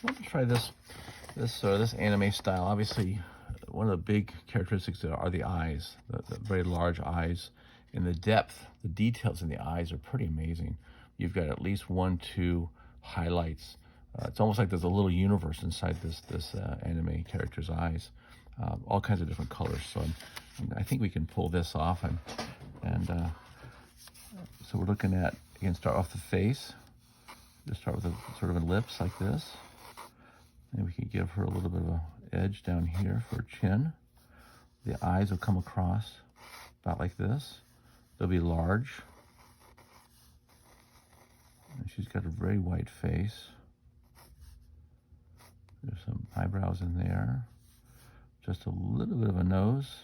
Let's try this anime style. Obviously, one of the big characteristics are the eyes, the very large eyes, and the depth, the details in the eyes are pretty amazing. You've got at least one, two highlights. It's almost like there's a little universe inside this anime character's eyes, all kinds of different colors. So I think we can pull this off, and so we're looking at, again, start off the face. Just start with a sort of a lips like this. And we can give her a little bit of an edge down here for her chin. The eyes will come across about like this. They'll be large. And she's got a very white face. There's some eyebrows in there. Just a little bit of a nose.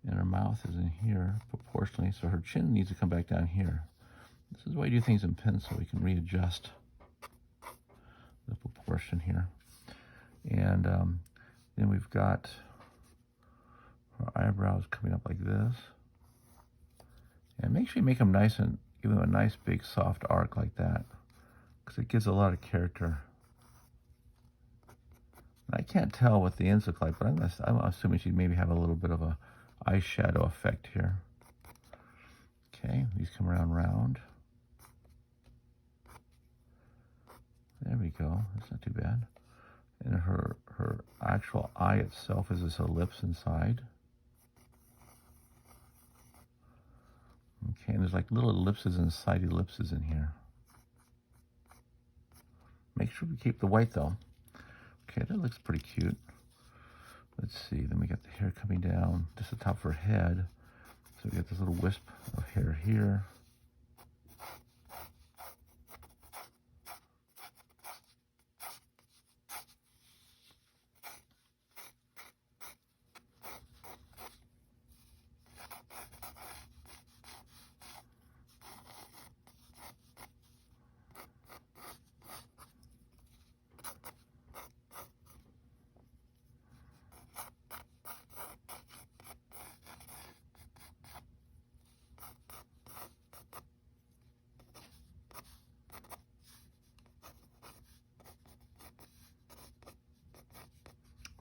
And her mouth is in here proportionally, so her chin needs to come back down here. This is why you do things in pencil. We can readjust the proportion here. And then we've got her eyebrows coming up like this. And make sure you make them nice and give them a nice big soft arc like that, because it gives a lot of character. I can't tell what the ends look like, but I'm assuming she'd maybe have a little bit of a eyeshadow effect here. Okay, these come around round. There we go. That's not too bad. And her actual eye itself is this ellipse inside. Okay, and there's like little ellipses and side ellipses in here. Make sure we keep the white though. Okay, that looks pretty cute. Let's see, then we got the hair coming down just the top of her head. So we got this little wisp of hair here.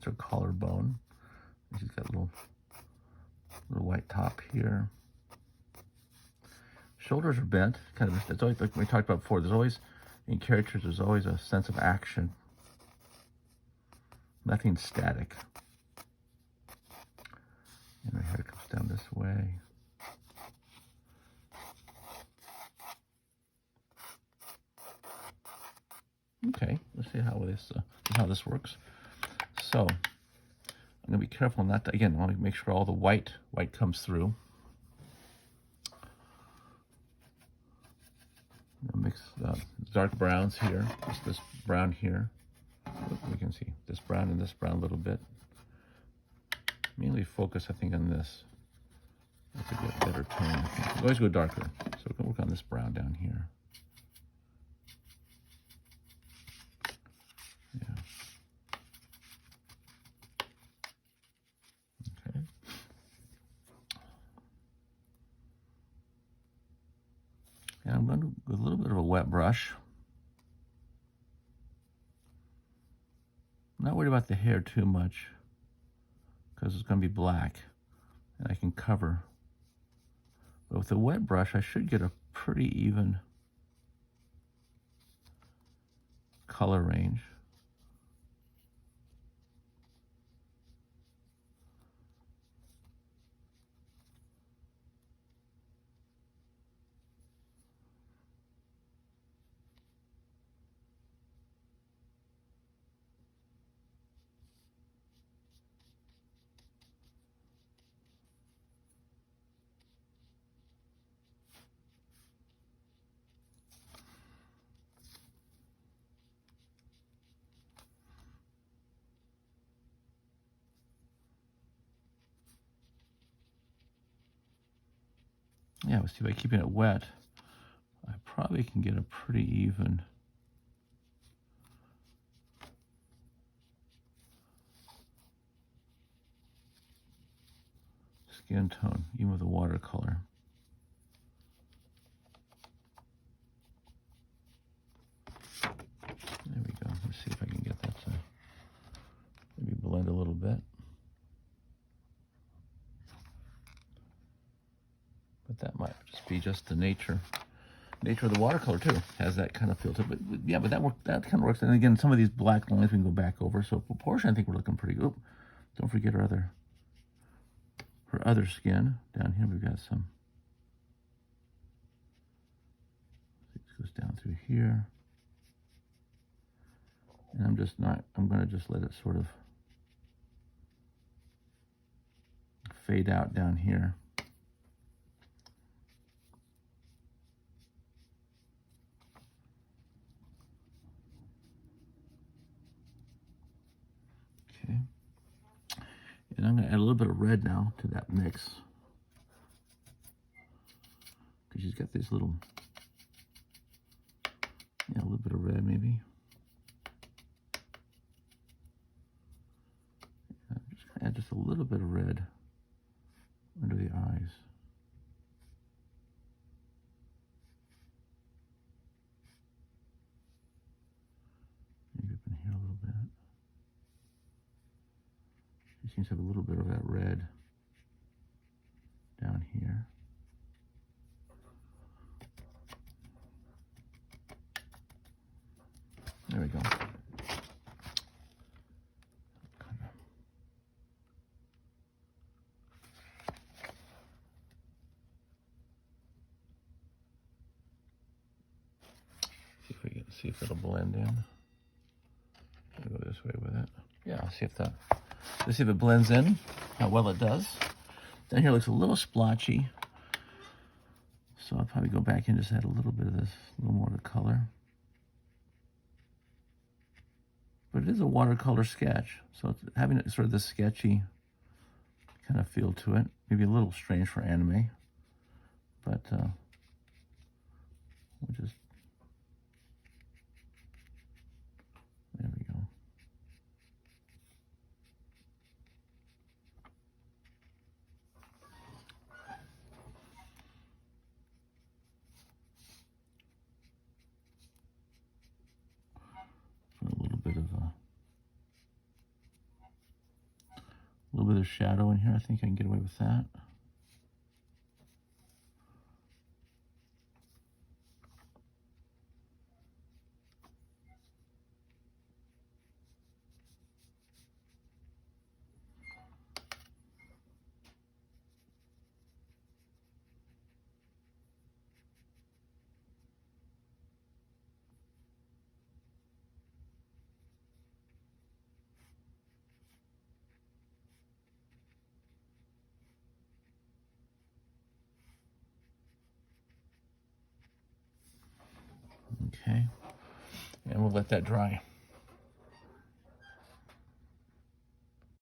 Her collarbone. She's got a little white top here. Shoulders are bent. Kind of, it's always like we talked about before. There's always in characters. There's always a sense of action. Nothing static. And her hair comes down this way. Okay, let's see how this works. So I'm going to be careful not to, again, I want to make sure all the white comes through. I'll mix dark browns here, just this brown here. We can see this brown and this brown a little bit. Mainly focus, I think, on this. That's a good, better tone, I think. Always go darker. So we can work on this brown down here. Yeah. Okay. And I'm going to with a little bit of a wet brush. I'm not worried about the hair too much, because it's going to be black and I can cover. But with a wet brush, I should get a pretty even color range. Yeah, let's see, by keeping it wet, I probably can get a pretty even skin tone, even with a watercolor. There we go. Let's might just be just the nature of the watercolor too. Has that kind of feel to it. But yeah, but that kind of works. And again, some of these black lines we can go back over. So proportion, I think we're looking pretty good. Don't forget her other skin. Down here we've got some. It goes down through here. And I'm going to just let it sort of fade out down here. Okay. And I'm going to add a little bit of red now to that mix. Because she's got this little, a little bit of red maybe. I'm just going to add just a little bit of red under the eyes. Maybe up in here a little bit. She seems to have a little bit of that red down here. There we go. See if it'll blend in. I'll go this way with it. Yeah, let's see if it blends in, how well it does. Down here looks a little splotchy. So I'll probably go back and just add a little bit of this, a little more of the color. But it is a watercolor sketch, so it's having sort of this sketchy kind of feel to it. Maybe a little strange for anime, but we'll just, there we go. A little bit of shadow in here. I think I can get away with that. Okay, and we'll let that dry.